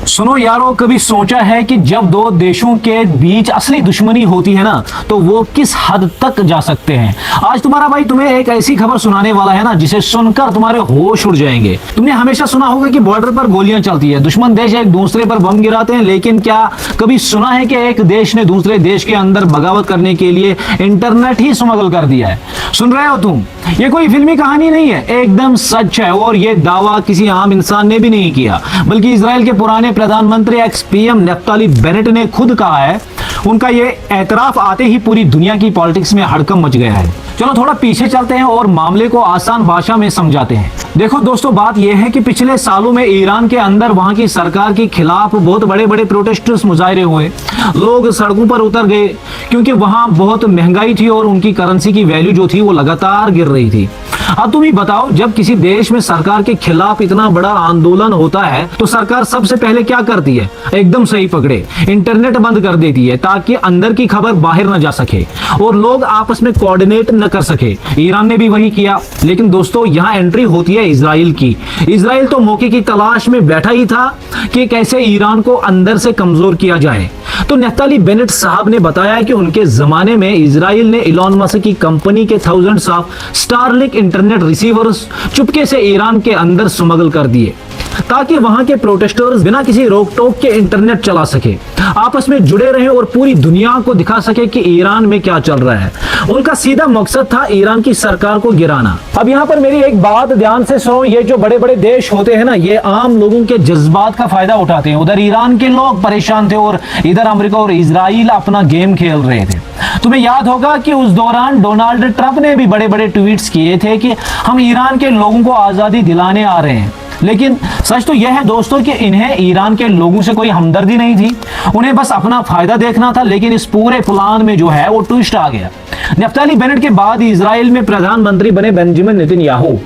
सुनो यारो, कभी सोचा है कि जब दो देशों के बीच असली दुश्मनी होती है ना, तो वो किस हद तक जा सकते हैं। आज तुम्हारा भाई तुम्हें एक ऐसी खबर सुनाने वाला है ना, जिसे सुनकर तुम्हारे होश उड़ जाएंगे। तुमने हमेशा सुना होगा कि बॉर्डर पर गोलियां चलती है, दुश्मन देश एक दूसरे पर बम गिराते हैं, लेकिन क्या कभी सुना है कि एक देश ने दूसरे देश के अंदर बगावत करने के लिए इंटरनेट ही स्मगल कर दिया है। सुन रहे हो तुम? ये कोई फिल्मी कहानी नहीं है, एकदम सच है। और ये दावा किसी आम इंसान ने भी नहीं किया, बल्कि इजराइल के पुराने प्रधानमंत्री एक्स पीएम नफ्ताली बेनेट ने खुद कहा है। उनका ये एतराफ आते ही पूरी दुनिया की पॉलिटिक्स में हड़कंप मच गया है। चलो थोड़ा पीछे चलते हैं और मामले को आसान भाषा में समझाते हैं। देखो दोस्तों, बात यह है कि पिछले सालों में ईरान के अंदर वहां की सरकार के खिलाफ बहुत बड़े बड़े प्रोटेस्टर्स मुजाहरे हुए। लोग सड़कों पर उतर गए क्योंकि वहां बहुत महंगाई थी और उनकी करेंसी की वैल्यू जो थी वो लगातार गिर रही थी। अब तुम ही बताओ, जब किसी देश में सरकार के खिलाफ इतना बड़ा आंदोलन होता है तो सरकार सबसे पहले क्या करती है? एकदम सही पकड़े, इंटरनेट बंद कर देती है ताकि अंदर की खबर बाहर न जा सके और लोग आपस में कोऑर्डिनेट न कर सके। ईरान ने भी वही किया। लेकिन दोस्तों, यहाँ एंट्री होती है इजराइल की। इजराइल तो मौके की तलाश में बैठा ही था कि कैसे ईरान को अंदर से कमजोर किया जाए। तो नफ्ताली बेनेट साहब ने बताया कि उनके जमाने में इजराइल ने इलॉन मस्क की कंपनी के thousands of Starlink internet receivers चुपके से ईरान के अंदर स्मगल कर दिए ताकि वहां के प्रोटेस्टर्स बिना किसी रोक टोक के इंटरनेट चला सके, आपस में जुड़े रहे और पूरी दुनिया को दिखा सके कि ईरान में क्या चल रहा है। उनका सीधा मकसद था ईरान की सरकार को गिराना। अब यहाँ पर मेरी एक बात ध्यान से सुनो, ये जो बड़े बड़े देश होते हैं ना, ये आम लोगों के जज्बात का फायदा उठाते हैं। उधर ईरान के लोग परेशान थे और इधर अमेरिका और इजराइल अपना गेम खेल रहे थे। तुम्हें याद होगा कि उस दौरान डोनाल्ड ट्रंप ने भी बड़े बड़े ट्वीट्स किए थे कि हम ईरान के लोगों को आजादी दिलाने आ रहे हैं। लेकिन सच तो यह है दोस्तों कि इन्हें ईरान के लोगों से कोई हमदर्दी नहीं थी, उन्हें बस अपना फायदा देखना था। लेकिन इस पूरे प्लान में जो है वो ट्विस्ट आ गया। नफ्ताली बेनेट के बाद इजराइल में प्रधानमंत्री बने बेंजामिन नेतन्याहू,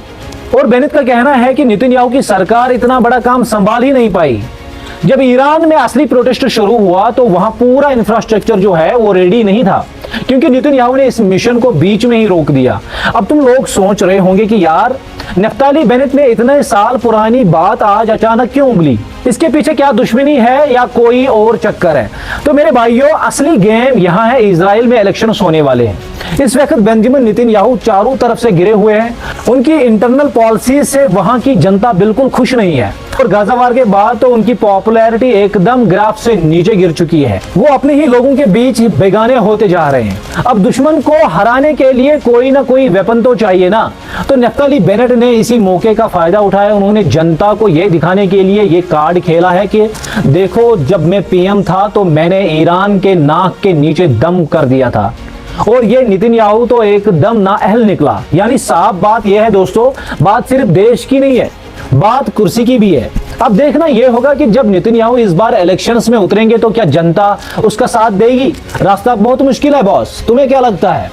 और बेनेट का कहना है कि नेतन्याहू की सरकार इतना बड़ा काम संभाल ही नहीं पाई। जब ईरान में असली प्रोटेस्ट शुरू हुआ तो वहां पूरा इंफ्रास्ट्रक्चर जो है वो रेडी नहीं था, क्योंकि नेतन्याहू ने इस मिशन को बीच में ही रोक दिया। अब तुम लोग सोच रहे होंगे कि यार, नफ्ताली बेनेट ने इतने साल पुरानी बात आज अचानक क्यों उगली? इसके पीछे क्या दुश्मनी है या कोई और चक्कर है? तो मेरे भाइयों, असली गेम यहाँ है। इजराइल में इलेक्शंस होने वाले हैं। इस वक्त बेंजामिन नेतन्याहू चारों तरफ से गिरे हुए हैं। उनकी इंटरनल पॉलिसी से वहां की जनता बिल्कुल खुश नहीं है और गाजा वार के बाद तो उनकी पॉपुलैरिटी एकदम ग्राफ से नीचे गिर चुकी है। वो अपने ही लोगों के बीच बेगाने होते जा रहे हैं। अब दुश्मन को हराने के लिए कोई ना कोई वेपन तो चाहिए ना। तो नफ्ताली बेनेट ने इसी मौके का फायदा उठाया। उन्होंने जनता को यह दिखाने के लिए ये कार्ड खेला है कि देखो, जब मैं पीएम था तो मैंने ईरान के नाक के नीचे दम कर दिया था। और ये नेतन्याहू तो एकदम नाअहल निकला। यानी साफ बात यह है दोस्तों, बात सिर्फ देश की नहीं है, बात कुर्सी की भी है। अब देखना यह होगा कि जब नेतन्याहू इस बार इलेक्शंस में उतरेंगे तो क्या जनता उसका साथ देगी? रास्ता बहुत मुश्किल है बॉस। तुम्हें क्या लगता है,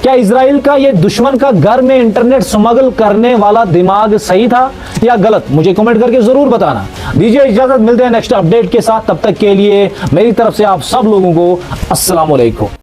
क्या इजराइल का ये दुश्मन का घर में इंटरनेट स्मगल करने वाला दिमाग सही था या गलत? मुझे कमेंट करके जरूर बताना। दीजिए इजाजत, मिलते हैं नेक्स्ट अपडेट के साथ। तब तक के लिए मेरी तरफ से आप सब लोगों को अस्सलाम वालेकुम।